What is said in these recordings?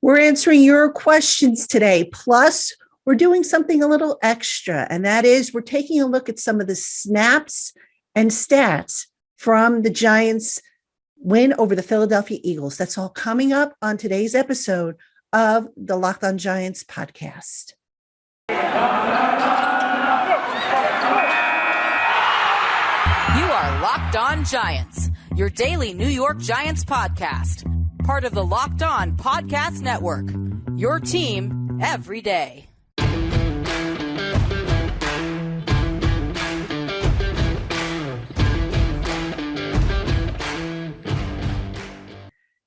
We're answering your questions today. Plus, we're doing something a little extra, and that is we're taking a look at some of the snaps and stats from the Giants' win over the Philadelphia Eagles. That's all coming up on today's episode of the Locked On Giants podcast. You are Locked On Giants, your daily New York Giants podcast. Part of the Locked On Podcast Network, your team every day.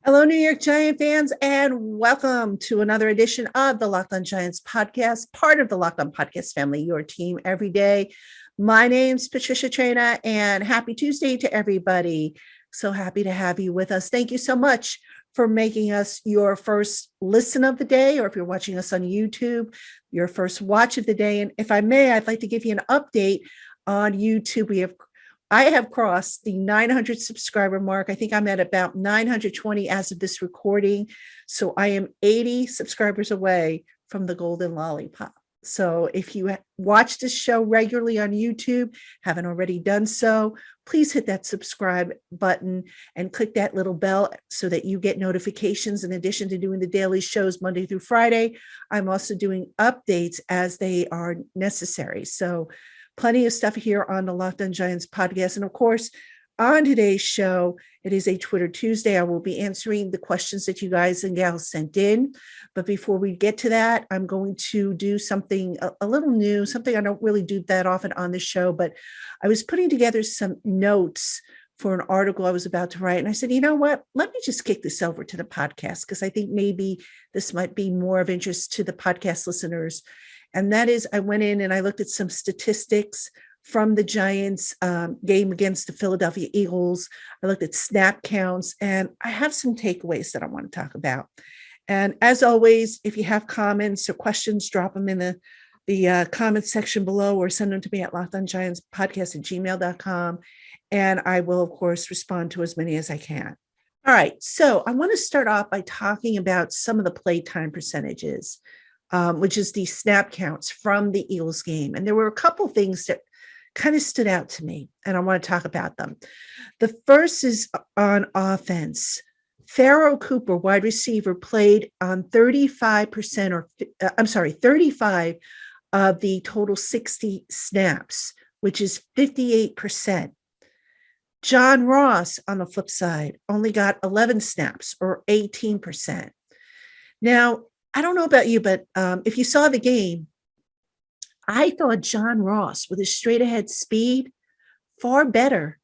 Hello, New York Giant fans, and welcome to another edition of the Locked On Giants podcast, part of the Locked On Podcast family, your team every day. My name's Patricia Traina, and happy Tuesday to everybody. So happy to have you with us. Thank you so much for making us your first listen of the day, or if you're watching us on YouTube, your first watch of the day. And if I may, I'd like to give you an update on YouTube. I have crossed the 900 subscriber mark. I think I'm at about 920 as of this recording. So I am 80 subscribers away from the golden lollipop. So if you watch this show regularly on YouTube, haven't already done so, please hit that subscribe button and click that little bell so that you get notifications. In addition to doing the daily shows Monday through Friday, I'm also doing updates as they are necessary. So plenty of stuff here on the Locked On Giants podcast. And of course, on today's show, it is a Twitter Tuesday. I will be answering the questions that you guys and gals sent in. But before we get to that, I'm going to do something a little new, something I don't really do that often on the show. But I was putting together some notes for an article I was about to write. And I said, you know what? Let me just kick this over to the podcast, because I think maybe this might be more of interest to the podcast listeners. And that is, I went in and I looked at some statistics from the Giants game against the Philadelphia Eagles. I looked at snap counts, and I have some takeaways that I want to talk about. And as always, if you have comments or questions, drop them in the comment section below, or send them to me at lockedongiantspodcast@gmail.com. And I will, of course, respond to as many as I can. All right. So I want to start off by talking about some of the playtime percentages, which is the snap counts from the Eagles game. And there were a couple things that kind of stood out to me, and I want to talk about them. The first is on offense. Pharaoh Cooper, wide receiver, played on 35 of the total 60 snaps, which is 58%. John Ross, on the flip side, only got 11 snaps, or 18%. Now, I don't know about you, but if you saw the game, I thought John Ross, with his straight ahead speed, far better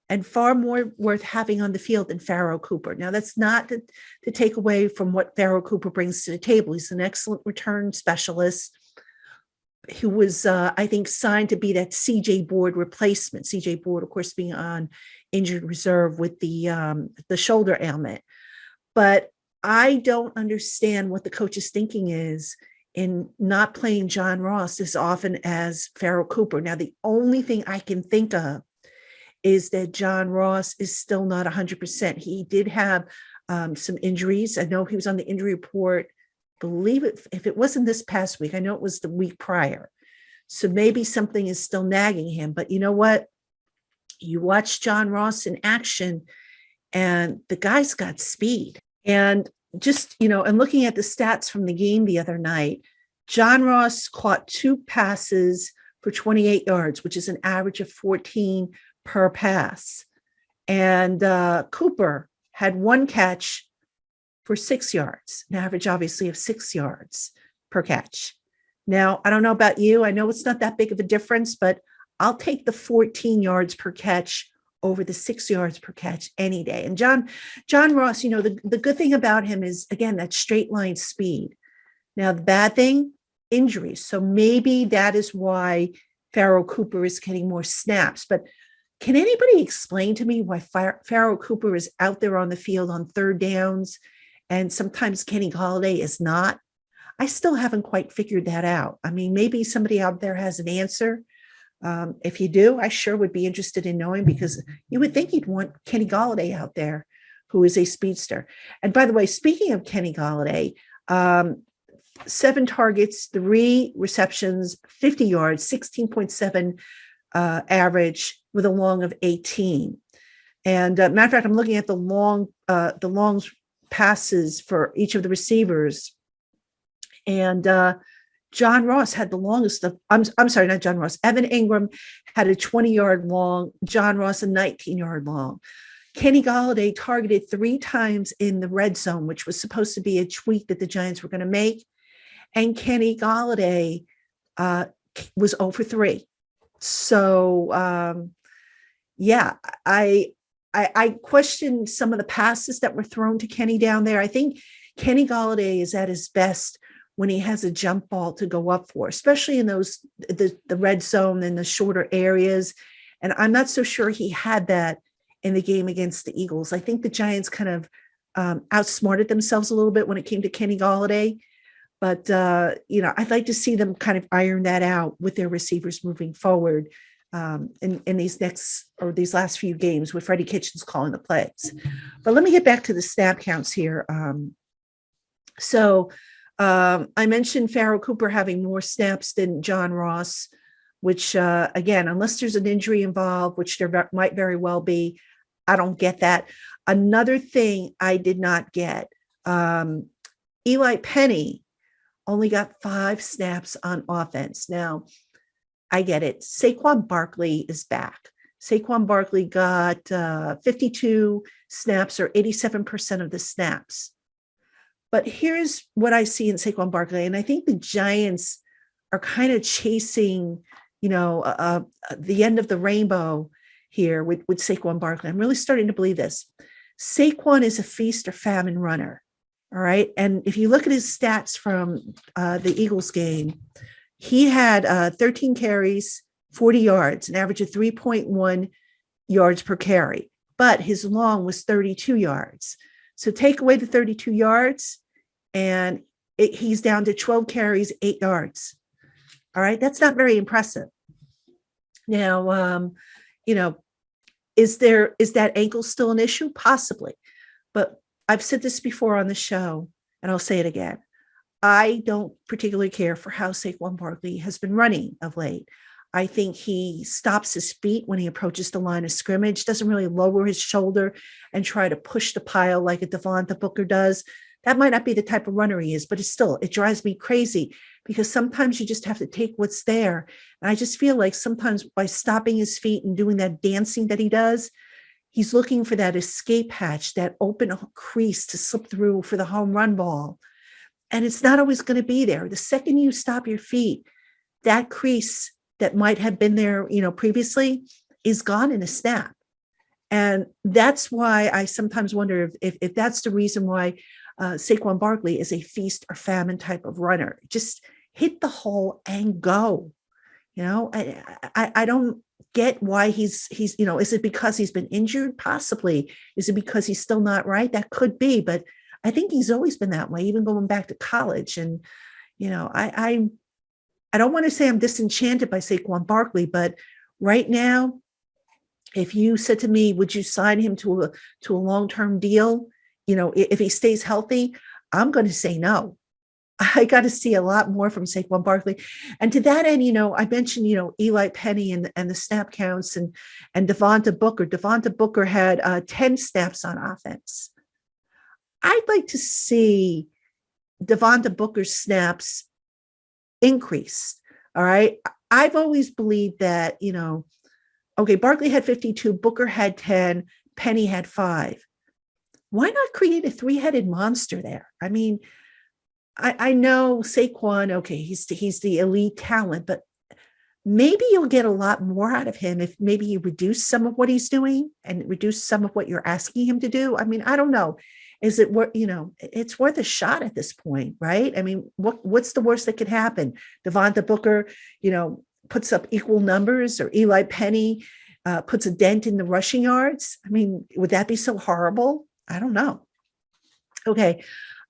and far more worth having on the field than Pharaoh Cooper. Now, that's not to take away from what Pharaoh Cooper brings to the table. He's an excellent return specialist who was, I think, signed to be that CJ Board replacement. CJ Board, of course, being on injured reserve with the shoulder ailment. But I don't understand what the coach's thinking is in not playing John Ross as often as Pharaoh Cooper. Now, the only thing I can think of is that John Ross is still not 100%. He did have some injuries. I know he was on the injury report, believe it, if it wasn't this past week, I know it was the week prior. So maybe something is still nagging him. But you know what? You watch John Ross in action, and the guy's got speed. And just, and looking at the stats from the game the other night, John Ross caught 2 passes for 28 yards, which is an average of 14 per pass. And Cooper had 1 catch for 6 yards, an average, obviously, of 6 yards per catch. Now, I don't know about you. I know it's not that big of a difference, but I'll take the 14 yards per catch over the 6 yards per catch any day. And John Ross, the good thing about him is, again, that straight line speed. Now, the bad thing, injuries. So maybe that is why Pharaoh Cooper is getting more snaps. But can anybody explain to me why Pharaoh Cooper is out there on the field on third downs and sometimes Kenny Golladay is not? I still haven't quite figured that out. I mean, maybe somebody out there has an answer. If you do, I sure would be interested in knowing, because you would think you'd want Kenny Golladay out there, who is a speedster. And by the way, speaking of Kenny Golladay, 7 targets, 3 receptions, 50 yards, 16.7 average with a long of 18. And matter of fact, I'm looking at the long passes for each of the receivers. And John Ross had the longest of, I'm sorry, not John Ross. Evan Ingram had a 20-yard long, John Ross a 19-yard long. Kenny Golladay targeted 3 times in the red zone, which was supposed to be a tweak that the Giants were going to make. And Kenny Golladay was 0 for 3. So, yeah, I question some of the passes that were thrown to Kenny down there. I think Kenny Golladay is at his best when he has a jump ball to go up for, especially in those the red zone and the shorter areas. And I'm not so sure he had that in the game against the Eagles. I think the Giants kind of outsmarted themselves a little bit when it came to Kenny Golladay. But, I'd like to see them kind of iron that out with their receivers moving forward in these last few games with Freddie Kitchens calling the plays. But let me get back to the snap counts here. I mentioned Pharaoh Cooper having more snaps than John Ross, which, again, unless there's an injury involved, which there might very well be, I don't get that. Another thing I did not get, Eli Penny only got 5 snaps on offense. Now, I get it. Saquon Barkley is back. Saquon Barkley got 52 snaps, or 87% of the snaps. But here's what I see in Saquon Barkley. And I think the Giants are kind of chasing, the end of the rainbow here with Saquon Barkley. I'm really starting to believe this. Saquon is a feast or famine runner. All right. And if you look at his stats from the Eagles game, he had 13 carries, 40 yards, an average of 3.1 yards per carry. But his long was 32 yards. So take away the 32 yards, and he's down to 12 carries, 8 yards. All right. That's not very impressive. Now, is that ankle still an issue? Possibly. But I've said this before on the show, and I'll say it again. I don't particularly care for how Saquon Barkley has been running of late. I think he stops his feet when he approaches the line of scrimmage, doesn't really lower his shoulder and try to push the pile like a Devonta Booker does. That might not be the type of runner he is, but it drives me crazy, because sometimes you just have to take what's there. And I just feel like sometimes by stopping his feet and doing that dancing that he does, he's looking for that escape hatch, that open crease to slip through for the home run ball. And it's not always going to be there. The second you stop your feet, that crease that might have been there, previously is gone in a snap. And that's why I sometimes wonder if that's the reason why Saquon Barkley is a feast or famine type of runner. Just hit the hole and go. I don't get why he's is it because he's been injured? Possibly. Is it because he's still not right? That could be, but I think he's always been that way, even going back to college. And, I don't want to say I'm disenchanted by Saquon Barkley, but right now, if you said to me, would you sign him to a long-term deal? If he stays healthy, I'm going to say no. I got to see a lot more from Saquon Barkley. And to that end, I mentioned, Eli Penny and the snap counts and Devonta Booker. Devonta Booker had 10 snaps on offense. I'd like to see Devonta Booker's snaps increase. All right. I've always believed that, Barkley had 52, Booker had 10, Penny had 5. Why not create a 3-headed monster there? I mean, I know Saquon, he's the elite talent, but maybe you'll get a lot more out of him if maybe you reduce some of what he's doing and reduce some of what you're asking him to do. I mean, I don't know. Is it worth, it's worth a shot at this point, right? I mean, what's the worst that could happen? Devonta Booker, puts up equal numbers, or Eli Penny puts a dent in the rushing yards. I mean, would that be so horrible? I don't know. Okay.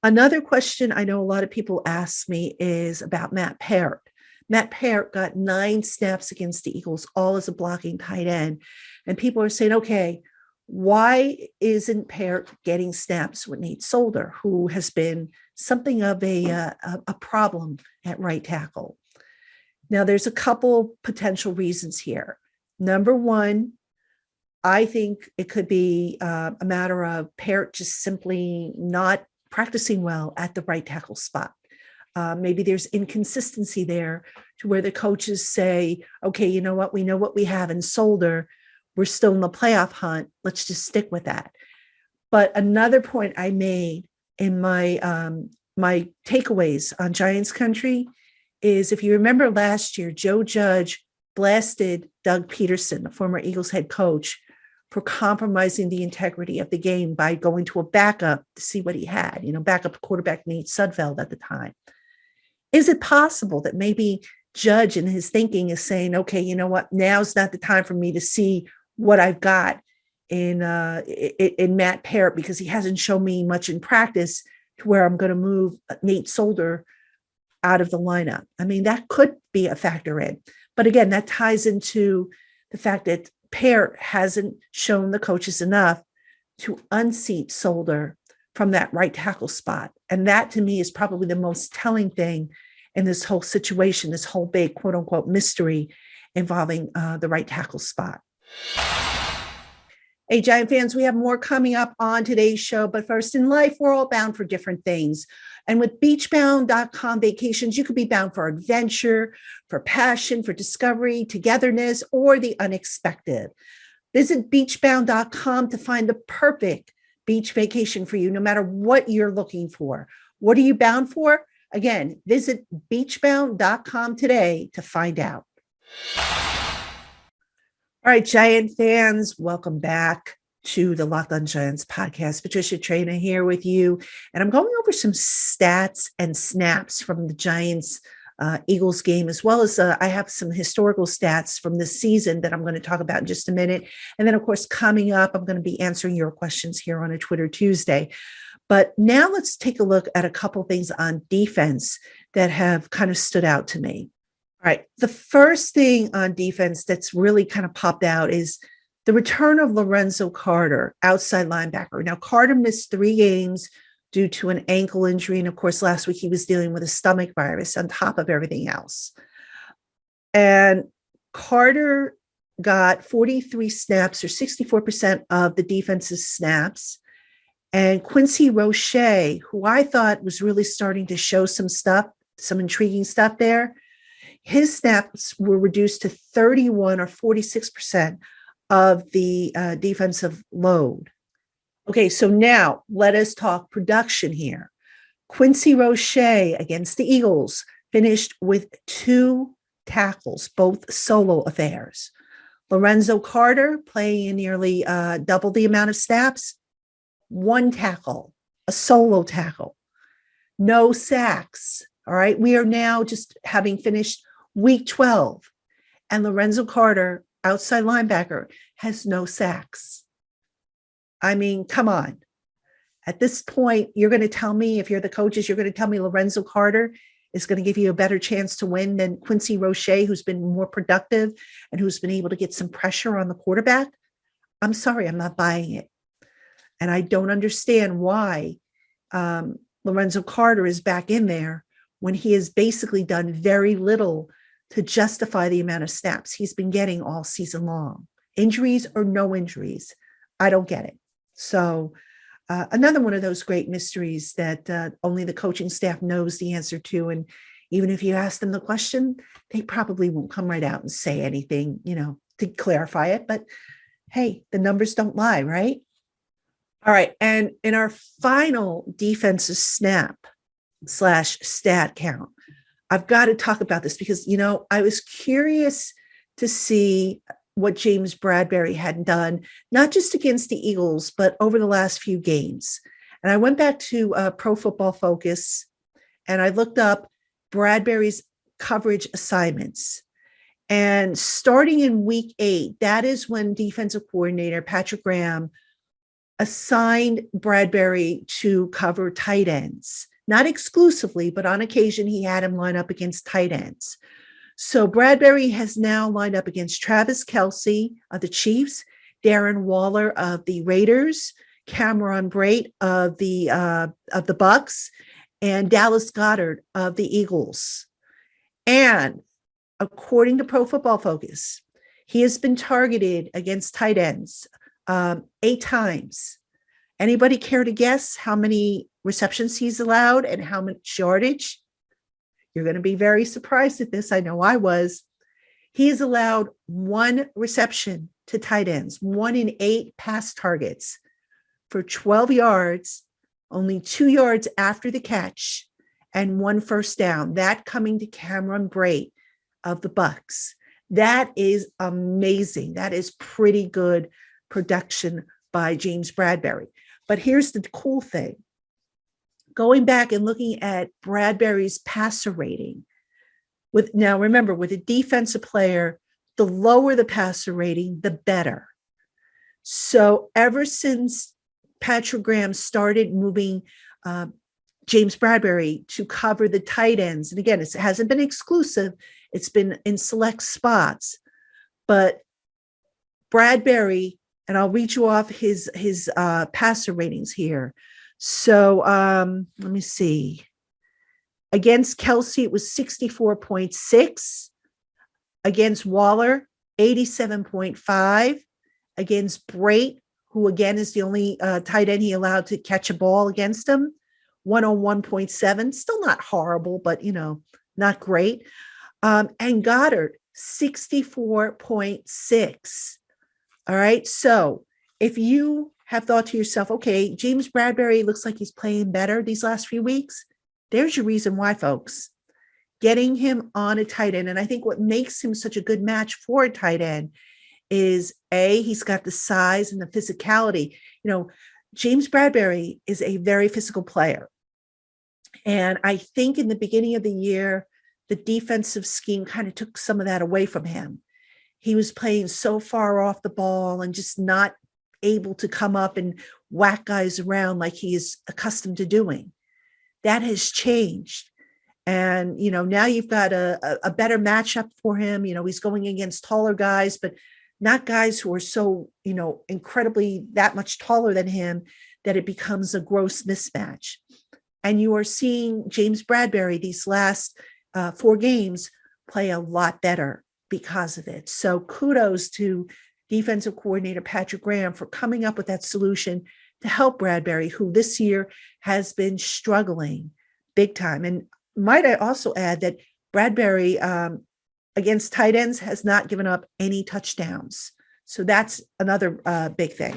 Another question I know a lot of people ask me is about Matt Parrott. Matt Parrott got 9 snaps against the Eagles, all as a blocking tight end. And people are saying, okay, Why isn't Parrott getting snaps with Nate Solder, who has been something of a problem at right tackle? Now, there's a couple potential reasons here. Number one, I think it could be a matter of Parrott just simply not practicing well at the right tackle spot. Maybe there's inconsistency there to where the coaches say, okay, you know what? We know what we have in Solder. We're still in the playoff hunt. Let's just stick with that. But another point I made in my takeaways on Giants Country is, if you remember last year, Joe Judge blasted Doug Peterson, the former Eagles head coach, for compromising the integrity of the game by going to a backup to see what he had, backup quarterback Nate Sudfeld at the time. Is it possible that maybe Judge in his thinking is saying, okay, you know what, now's not the time for me to see what I've got in Matt Parrott, because he hasn't shown me much in practice to where I'm going to move Nate Solder out of the lineup. I mean, that could be a factor in. But again, that ties into the fact that Parrott hasn't shown the coaches enough to unseat Solder from that right tackle spot. And that to me is probably the most telling thing in this whole situation, this whole big quote unquote mystery involving the right tackle spot. Hey, Giant fans, we have more coming up on today's show. But first, in life, we're all bound for different things. And with beachbound.com vacations, you could be bound for adventure, for passion, for discovery, togetherness, or the unexpected. Visit beachbound.com to find the perfect beach vacation for you, no matter what you're looking for. What are you bound for? Again, visit beachbound.com today to find out. All right, Giant fans, welcome back to the Locked On Giants podcast. Patricia Traina here with you, and I'm going over some stats and snaps from the Giants Eagles game, as well as I have some historical stats from this season that I'm going to talk about in just a minute. And then, of course, coming up, I'm going to be answering your questions here on a Twitter Tuesday. But now let's take a look at a couple things on defense that have kind of stood out to me. All right. The first thing on defense that's really kind of popped out is the return of Lorenzo Carter, outside linebacker. Now, Carter missed 3 games due to an ankle injury. And of course, last week he was dealing with a stomach virus on top of everything else. And Carter got 43 snaps, or 64% of the defense's snaps. And Quincy Roche, who I thought was really starting to show some stuff, some intriguing stuff there, his snaps were reduced to 31 or 46% of the defensive load. Okay, so now let us talk production here. Quincy Roche against the Eagles finished with 2 tackles, both solo affairs. Lorenzo Carter, playing nearly double the amount of snaps, 1 tackle, a solo tackle, no sacks. All right, we are now just having finished week 12, and Lorenzo Carter, outside linebacker, has no sacks. I mean, come on. At this point, you're going to tell me, if you're the coaches, you're going to tell me Lorenzo Carter is going to give you a better chance to win than Quincy Roche, who's been more productive and who's been able to get some pressure on the quarterback? I'm sorry, I'm not buying it. And I don't understand why Lorenzo Carter is back in there when he has basically done very little to justify the amount of snaps he's been getting all season long. Injuries or no injuries, I don't get it. So another one of those great mysteries that only the coaching staff knows the answer to. And even if you ask them the question, they probably won't come right out and say anything, to clarify it. But hey, the numbers don't lie, right? All right. And in our final defensive snap/stat count, I've got to talk about this because, I was curious to see what James Bradbury had done, not just against the Eagles, but over the last few games. And I went back to Pro Football Focus and I looked up Bradbury's coverage assignments. And starting in week 8, that is when defensive coordinator Patrick Graham assigned Bradbury to cover tight ends. Not exclusively, but on occasion, he had him line up against tight ends. So Bradbury has now lined up against Travis Kelce of the Chiefs. Darren Waller of the Raiders, Cameron Brate of the Bucks, and Dallas Goedert of the Eagles. And according to Pro Football Focus, he has been targeted against tight ends 8 times. Anybody care to guess how many receptions he's allowed and how much yardage? You're going to be very surprised at this. I know I was. He has allowed 1 reception to tight ends, 1 in 8 pass targets for 12 yards, only 2 yards after the catch, and 1 first down. That coming to Cameron Brate of the Bucks. That is amazing. That is pretty good production by James Bradbury. But here's the cool thing. Going back and looking at Bradbury's passer rating, now remember, with a defensive player, the lower the passer rating, the better. So ever since Patrick Graham started moving James Bradbury to cover the tight ends, and again, it hasn't been exclusive, it's been in select spots, but Bradbury, and I'll read you off his passer ratings here. So let me see. Against Kelsey, it was 64.6. Against Waller, 87.5. Against Brate, who again is the only tight end he allowed to catch a ball against him, 101.7. Still not horrible, but not great. And Goddard, 64.6. All right. So if you have thought to yourself, okay, James Bradbury looks like he's playing better these last few weeks, there's your reason why, folks. Getting him on a tight end. And I think what makes him such a good match for a tight end is he's got the size and the physicality. James Bradbury is a very physical player. And I think in the beginning of the year, the defensive scheme kind of took some of that away from him. He was playing so far off the ball and just not able to come up and whack guys around like he is accustomed to doing. That has changed. And, now you've got a better matchup for him. He's going against taller guys, but not guys who are so, incredibly that much taller than him that it becomes a gross mismatch. And you are seeing James Bradbury these last 4 games play a lot better because of it. So kudos to defensive coordinator Patrick Graham for coming up with that solution to help Bradbury, who this year has been struggling big time. And might I also add that Bradbury against tight ends has not given up any touchdowns. So that's another big thing.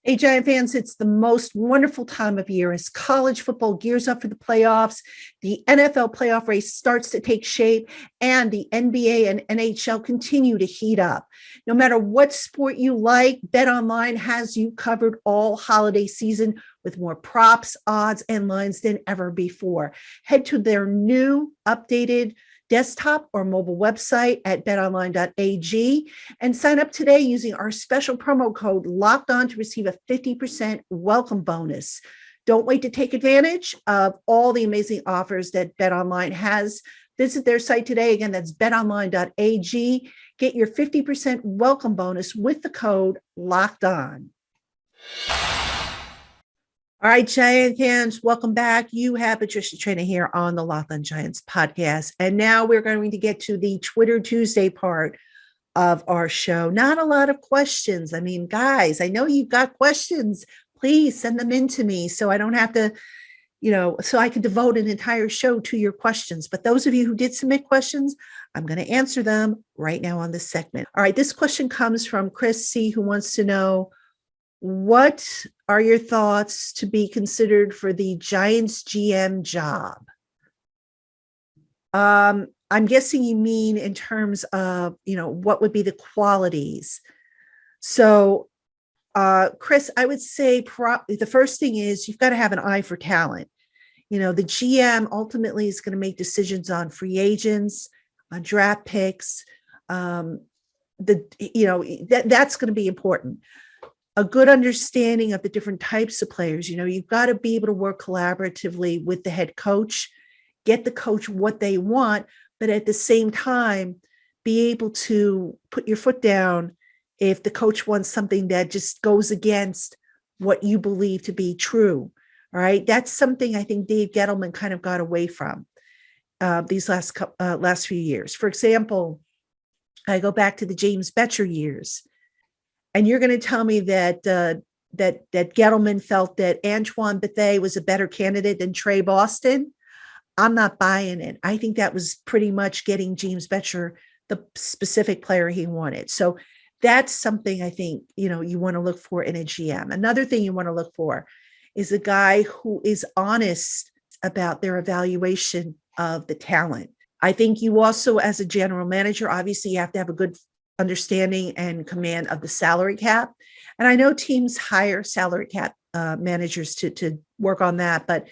Hey, Giant fans, it's the most wonderful time of year as college football gears up for the playoffs. The NFL playoff race starts to take shape, and the NBA and NHL continue to heat up. No matter what sport you like, BetOnline has you covered all holiday season with more props, odds, and lines than ever before. Head to their new updated desktop or mobile website at betonline.ag and sign up today using our special promo code LOCKEDON to receive a 50% welcome bonus. Don't wait to take advantage of all the amazing offers that BetOnline has. Visit their site today. Again, that's betonline.ag. Get your 50% welcome bonus with the code LOCKEDON. All right, Giant fans, welcome back. You have Patricia Traina here on the Locked On Giants podcast. And now we're going to get to the Twitter Tuesday part of our show. Not a lot of questions. I mean, guys, I know you've got questions. Please send them in to me so I don't have to, so I can devote an entire show to your questions. But those of you who did submit questions, I'm going to answer them right now on this segment. All right, this question comes from Chris C., who wants to know, what are your thoughts to be considered for the Giants GM job? I'm guessing you mean in terms of, what would be the qualities. So, Chris, I would say the first thing is you've got to have an eye for talent. The GM ultimately is going to make decisions on free agents, on draft picks. That's going to be important. A good understanding of the different types of players. You've got to be able to work collaboratively with the head coach, get the coach what they want, but at the same time, be able to put your foot down if the coach wants something that just goes against what you believe to be true. All right. That's something I think Dave Gettleman kind of got away from these last few years. For example, I go back to the James Betcher years, and you're going to tell me that that Gettleman felt that Antoine Bethea was a better candidate than Trey Boston. I'm not buying it. I think that was pretty much getting James Betcher the specific player he wanted. So that's something I think, you want to look for in a GM. Another thing you want to look for is a guy who is honest about their evaluation of the talent. I think you also, as a general manager, obviously you have to have a good understanding and command of the salary cap. And I know teams hire salary cap managers to work on that. But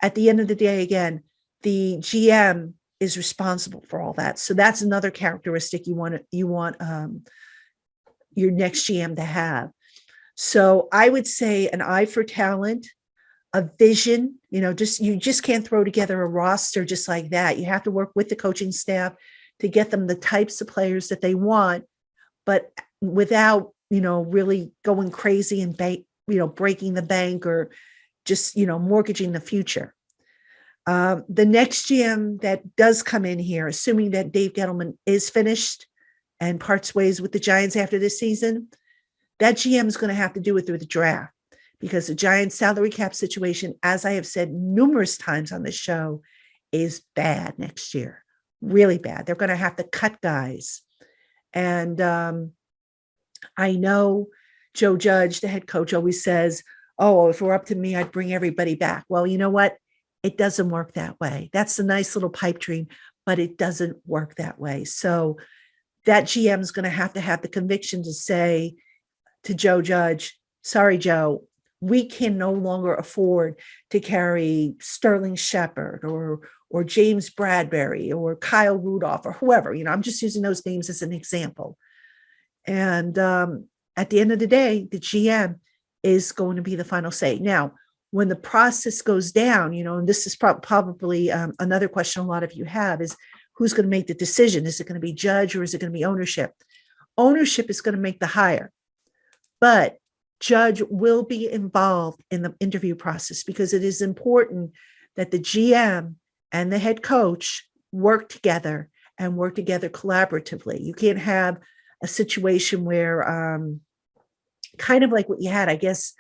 at the end of the day, again, the GM is responsible for all that. So that's another characteristic you want your next GM to have. So I would say an eye for talent, a vision, you just can't throw together a roster just like that. You have to work with the coaching staff to get them the types of players that they want, but without, really going crazy and breaking the bank or just, mortgaging the future. The next GM that does come in here, assuming that Dave Gettleman is finished and parts ways with the Giants after this season, that GM is going to have to do it through the draft, because the Giants salary cap situation, as I have said numerous times on this show, is bad next year, really bad. They're going to have to cut guys. And I know Joe Judge, the head coach, always says, oh, if it were up to me, I'd bring everybody back. Well, you know what? It doesn't work that way. That's a nice little pipe dream, but it doesn't work that way. So that GM is going to have the conviction to say to Joe Judge, sorry, Joe, we can no longer afford to carry Sterling Shepard or James Bradbury or Kyle Rudolph or whoever. I'm just using those names as an example. And at the end of the day, the GM is going to be the final say. Now, when the process goes down, and this is probably another question a lot of you have, is who's going to make the decision? Is it going to be Judge or is it going to be ownership? Ownership is going to make the hire, but Judge will be involved in the interview process, because it is important that the GM and the head coach work together and work together collaboratively. You can't have a situation where kind of like what you had, I guess,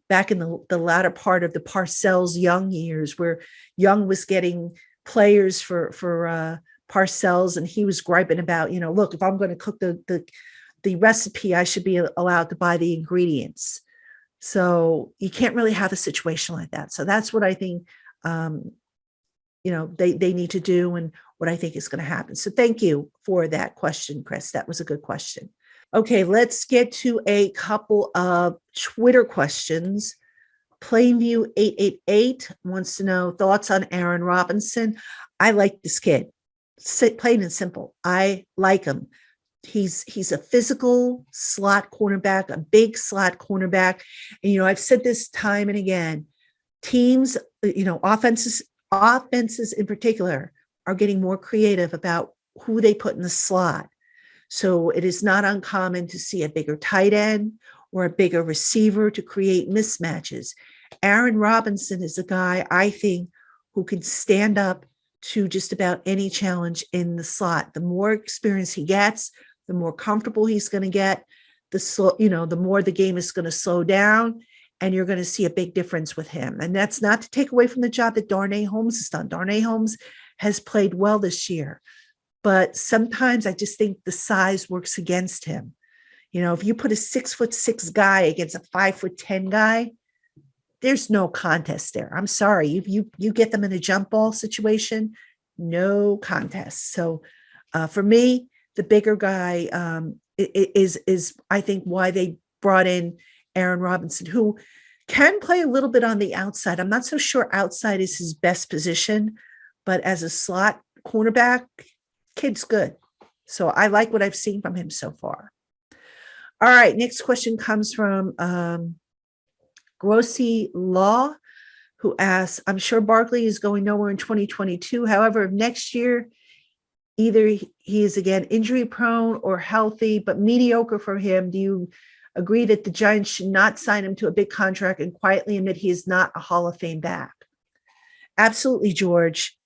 back in the latter part of the Parcells Young years, where Young was getting players for Parcells, and he was griping about, look, if I'm going to cook the recipe, I should be allowed to buy the ingredients. So you can't really have a situation like that. So that's what I think, they need to do, and what I think is going to happen. So thank you for that question, Chris. That was a good question. Okay, let's get to a couple of Twitter questions. Plainview 888 wants to know thoughts on Aaron Robinson. I like this kid. Plain and simple. I like him. He's a physical slot cornerback, a big slot cornerback. And, I've said this time and again, teams, offenses in particular are getting more creative about who they put in the slot. So it is not uncommon to see a bigger tight end or a bigger receiver to create mismatches. Aaron Robinson is a guy, I think, who can stand up to just about any challenge in the slot. The more experience he gets, the more comfortable he's going to get, the more the game is going to slow down, and you're going to see a big difference with him. And that's not to take away from the job that Darnay Holmes has done. Darnay Holmes has played well this year, but sometimes I just think the size works against him. If you put a 6'6" guy against a 5'10" guy, there's no contest there. I'm sorry. You get them in a jump ball situation, no contest. So for me, the bigger guy is I think why they brought in Aaron Robinson, who can play a little bit on the outside. I'm not so sure outside is his best position, but as a slot cornerback, kid's good. So I like what I've seen from him so far. All right, next question comes from Grossi Law, who asks, I'm sure Barkley is going nowhere in 2022. However, if next year either he is again injury prone or healthy, but mediocre for him. Do you agree that the Giants should not sign him to a big contract and quietly admit he is not a Hall of Fame back? Absolutely, George.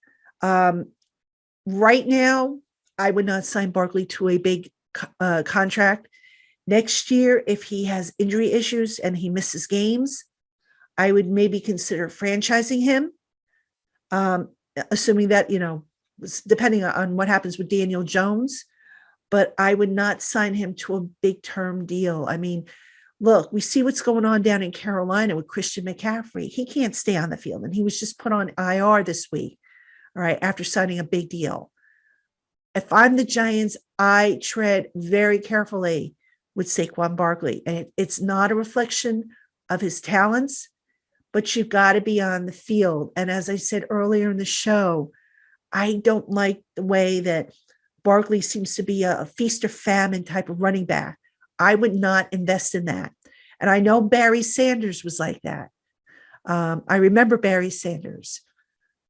Right now, I would not sign Barkley to a big contract. Next year, if he has injury issues and he misses games, I would maybe consider franchising him, assuming that, depending on what happens with Daniel Jones. But I would not sign him to a big term deal. I mean, look, we see what's going on down in Carolina with Christian McCaffrey. He can't stay on the field, and he was just put on IR this week, all right, after signing a big deal. If I'm the Giants, I tread very carefully with Saquon Barkley. And it's not a reflection of his talents, but you've got to be on the field. And as I said earlier in the show, I don't like the way that Barkley seems to be a feast or famine type of running back. I would not invest in that. And I know Barry Sanders was like that. I remember Barry Sanders.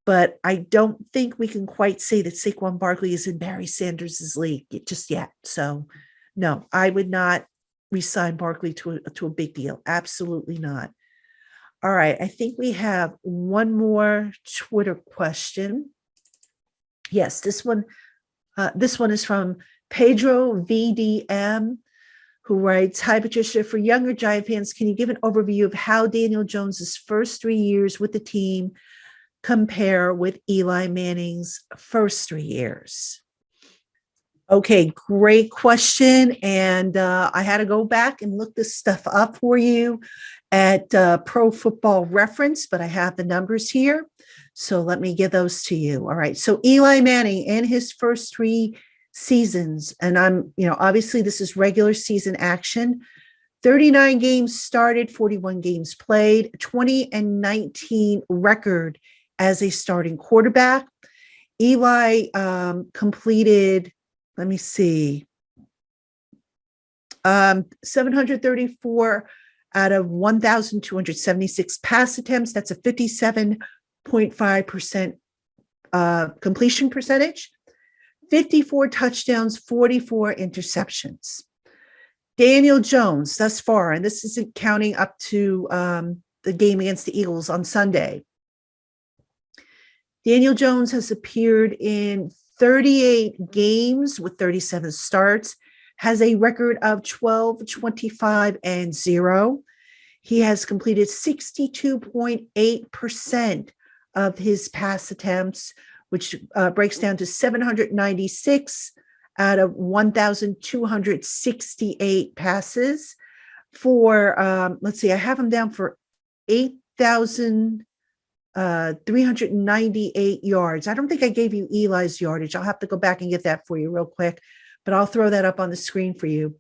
But I don't think we can quite say that Saquon Barkley is in Barry Sanders' league just yet. So, no, I would not re-sign Barkley to a big deal. Absolutely not. All right, I think we have one more Twitter question. Yes, this one is from Pedro VDM, who writes, "Hi, Patricia. For younger Giant fans, can you give an overview of how Daniel Jones's first 3 years with the team compare with Eli Manning's first 3 years?" Okay, great question. And I had to go back and look this stuff up for you at Pro Football Reference, but I have the numbers here. So let me give those to you. All right. So Eli Manning in his first 3 seasons, and obviously this is regular season action, 39 games started, 41 games played, 20-19 record as a starting quarterback. Eli completed, 734 out of 1,276 pass attempts. That's a 57.5% completion percentage, 54 touchdowns, 44 interceptions. Daniel Jones thus far, and this isn't counting up to the game against the Eagles on Sunday, Daniel Jones has appeared in 38 games with 37 starts, has a record of 12, 25, and 0. He has completed 62.8% of his pass attempts, which breaks down to 796 out of 1,268 passes for, I have him down for 8,398 yards. I don't think I gave you Eli's yardage. I'll have to go back and get that for you real quick, but I'll throw that up on the screen for you.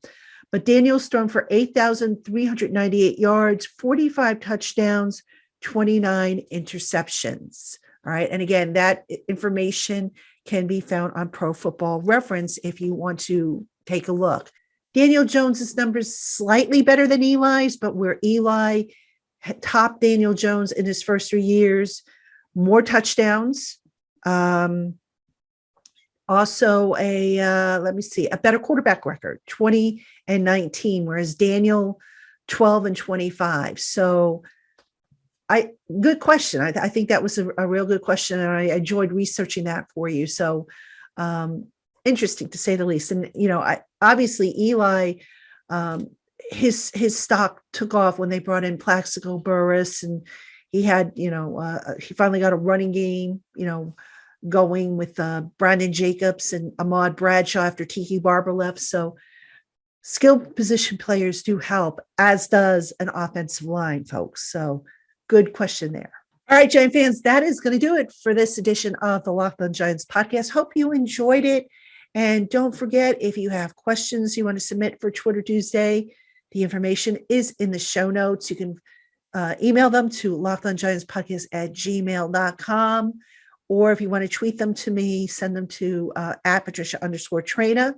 But Daniel's thrown for 8,398 yards, 45 touchdowns, 29 interceptions. All right. And again, that information can be found on Pro Football Reference if you want to take a look. Daniel Jones's numbers slightly better than Eli's, but where Eli topped Daniel Jones in his first 3 years, more touchdowns. Also a better quarterback record, 20-19, whereas Daniel 12-25. So good question. I think that was a real good question, and I enjoyed researching that for you. So interesting to say the least. And obviously Eli, his stock took off when they brought in Plaxico Burress, and he had he finally got a running game going with Brandon Jacobs and Ahmad Bradshaw after Tiki Barber left. So skilled position players do help, as does an offensive line, folks. So good question there. All right, Giant fans, that is going to do it for this edition of the Locked On Giants podcast. Hope you enjoyed it. And don't forget, if you have questions you want to submit for Twitter Tuesday, the information is in the show notes. You can email them to lockedongiantspodcast@gmail.com. Or if you want to tweet them to me, send them to @Patricia_Traina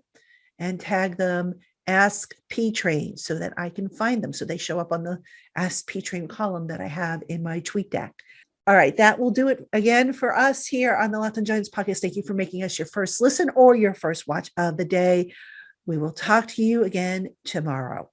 and tag them Ask P Train so that I can find them. So they show up on the Ask P Train column that I have in my tweet deck. All right, that will do it again for us here on the Locked On Giants podcast. Thank you for making us your first listen or your first watch of the day. We will talk to you again tomorrow.